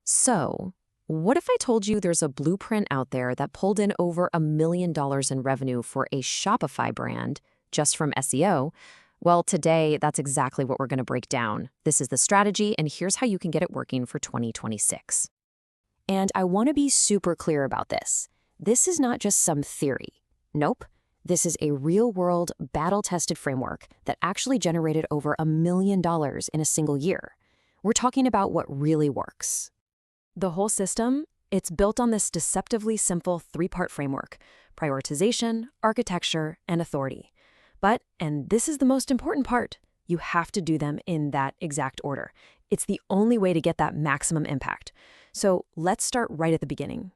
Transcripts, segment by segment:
So, what if I told you there's a blueprint out there that pulled in over $1 million in revenue for a Shopify brand just from SEO? Well, today, that's exactly what we're going to break down. This is the strategy, and here's how you can get it working for 2026. And I want to be super clear about this. This is not just some theory. Nope. This is a real-world, battle-tested framework that actually generated over $1 million in a single year. We're talking about what really works. The whole system, it's built on this deceptively simple three-part framework: prioritization, architecture, and authority. But, and this is the most important part, you have to do them in that exact order. It's the only way to get that maximum impact. So let's start right at the beginning.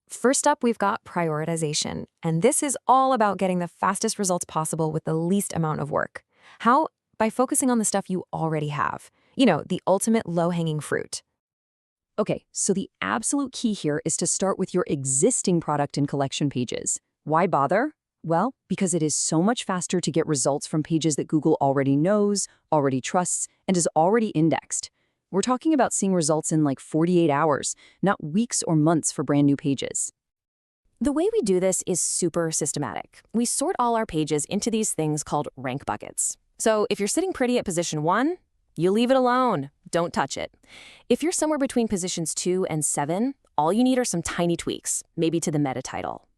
First up, we've got prioritization, and this is all about getting the fastest results possible with the least amount of work. How? By focusing on the stuff you already have. The ultimate low-hanging fruit. Okay, so the absolute key here is to start with your existing product and collection pages. Why bother? Well, because it is so much faster to get results from pages that Google already knows, already trusts, and is already indexed. We're talking about seeing results in like 48 hours, not weeks or months for brand new pages. The way we do this is super systematic. We sort all our pages into these things called rank buckets. So if you're sitting pretty at position 1, you leave it alone. Don't touch it. If you're somewhere between positions 2 and 7, all you need are some tiny tweaks, maybe to the meta title.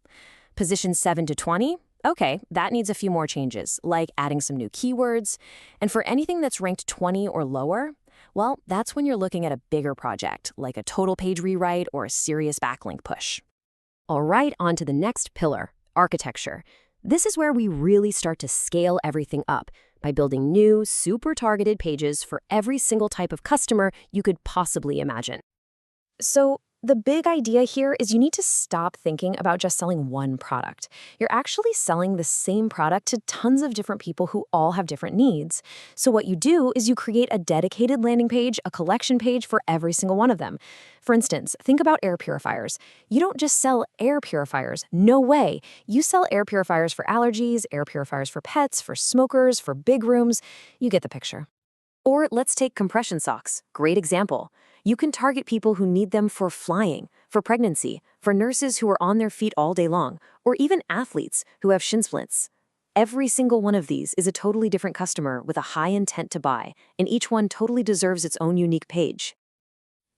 Positions 7 to 20, okay, that needs a few more changes, like adding some new keywords. And for anything that's ranked 20 or lower, well, that's when you're looking at a bigger project, like a total page rewrite or a serious backlink push. All right, on to the next pillar, architecture. This is where we really start to scale everything up by building new, super targeted pages for every single type of customer you could possibly imagine. So, the big idea here is you need to stop thinking about just selling one product. You're actually selling the same product to tons of different people who all have different needs. So what you do is you create a dedicated landing page, a collection page for every single one of them. For instance, think about air purifiers. You don't just sell air purifiers. No way. You sell air purifiers for allergies, air purifiers for pets, for smokers, for big rooms. You get the picture. Or let's take compression socks. Great example. You can target people who need them for flying, for pregnancy, for nurses who are on their feet all day long, or even athletes who have shin splints. Every single one of these is a totally different customer with a high intent to buy, and each one totally deserves its own unique page.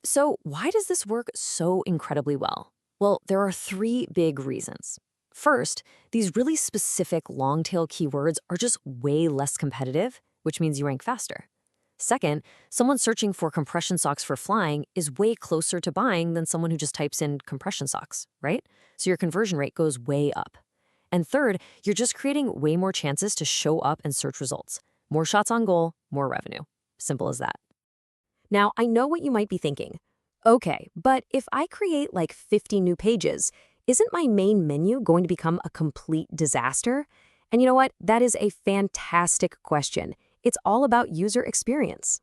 So why does this work so incredibly well? Well, there are 3 big reasons. First, these really specific long-tail keywords are just way less competitive, which means you rank faster. Second, someone searching for compression socks for flying is way closer to buying than someone who just types in compression socks, right? So your conversion rate goes way up. And third, you're just creating way more chances to show up in search results. More shots on goal, more revenue. Simple as that. Now, I know what you might be thinking. Okay, but if I create like 50 new pages, isn't my main menu going to become a complete disaster? And you know what? That is a fantastic question. It's all about user experience.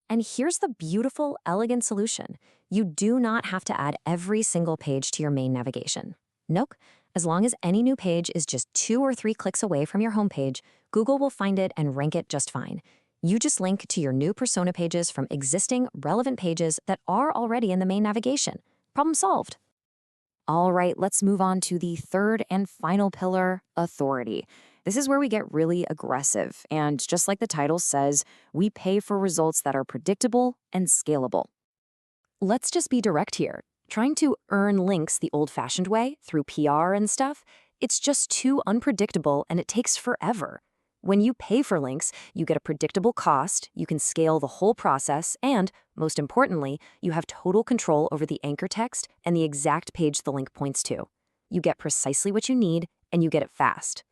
And here's the beautiful, elegant solution. You do not have to add every single page to your main navigation. Nope. As long as any new page is just 2 or 3 clicks away from your homepage, Google will find it and rank it just fine. You just link to your new persona pages from existing, relevant pages that are already in the main navigation. Problem solved. All right, let's move on to the third and final pillar, authority. This is where we get really aggressive, and just like the title says, we pay for results that are predictable and scalable. Let's just be direct here. Trying to earn links the old-fashioned way, through PR and stuff, it's just too unpredictable and it takes forever. When you pay for links, you get a predictable cost, you can scale the whole process, and, most importantly, you have total control over the anchor text and the exact page the link points to. You get precisely what you need, and you get it fast.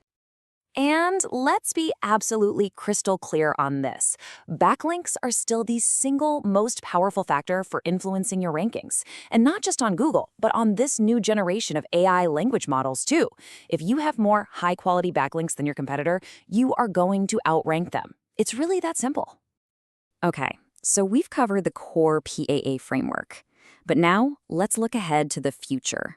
And let's be absolutely crystal clear on this. Backlinks are still the single most powerful factor for influencing your rankings. And not just on Google, but on this new generation of AI language models too. If you have more high-quality backlinks than your competitor, you are going to outrank them. It's really that simple. Okay, so we've covered the core PAA framework. But now, let's look ahead to the future.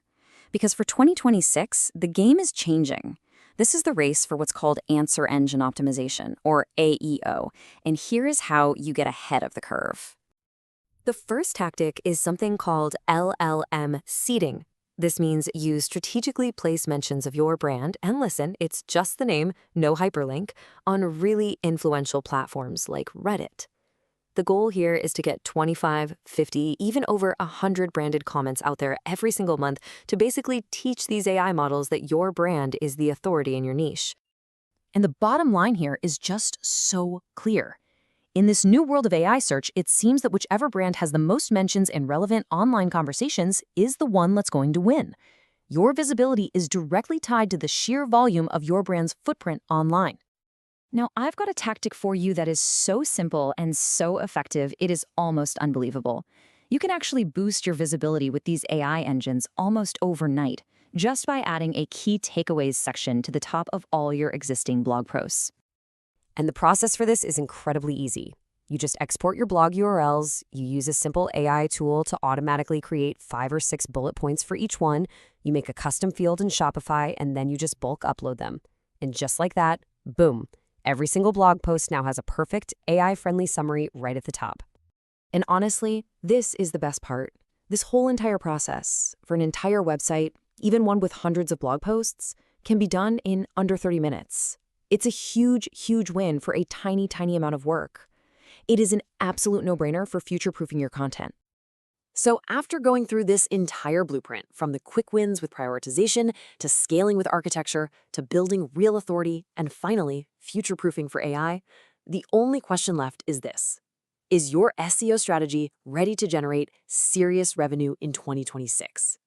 Because for 2026, the game is changing. This is the race for what's called Answer Engine Optimization, or AEO, and here is how you get ahead of the curve. The first tactic is something called LLM seeding. This means you strategically place mentions of your brand, and listen, it's just the name, no hyperlink, on really influential platforms like Reddit. The goal here is to get 25, 50, even over 100 branded comments out there every single month to basically teach these AI models that your brand is the authority in your niche. And the bottom line here is just so clear. In this new world of AI search, it seems that whichever brand has the most mentions in relevant online conversations is the one that's going to win. Your visibility is directly tied to the sheer volume of your brand's footprint online. Now, I've got a tactic for you that is so simple and so effective, it is almost unbelievable. You can actually boost your visibility with these AI engines almost overnight, just by adding a key takeaways section to the top of all your existing blog posts. And the process for this is incredibly easy. You just export your blog URLs, you use a simple AI tool to automatically create 5 or 6 bullet points for each one, you make a custom field in Shopify, and then you just bulk upload them. And just like that, boom, every single blog post now has a perfect AI-friendly summary right at the top. And honestly, this is the best part. This whole entire process, for an entire website, even one with hundreds of blog posts, can be done in under 30 minutes. It's a huge, huge win for a tiny, tiny amount of work. It is an absolute no-brainer for future-proofing your content. So after going through this entire blueprint, from the quick wins with prioritization, to scaling with architecture, to building real authority, and finally, future-proofing for AI, the only question left is this. Is your SEO strategy ready to generate serious revenue in 2026?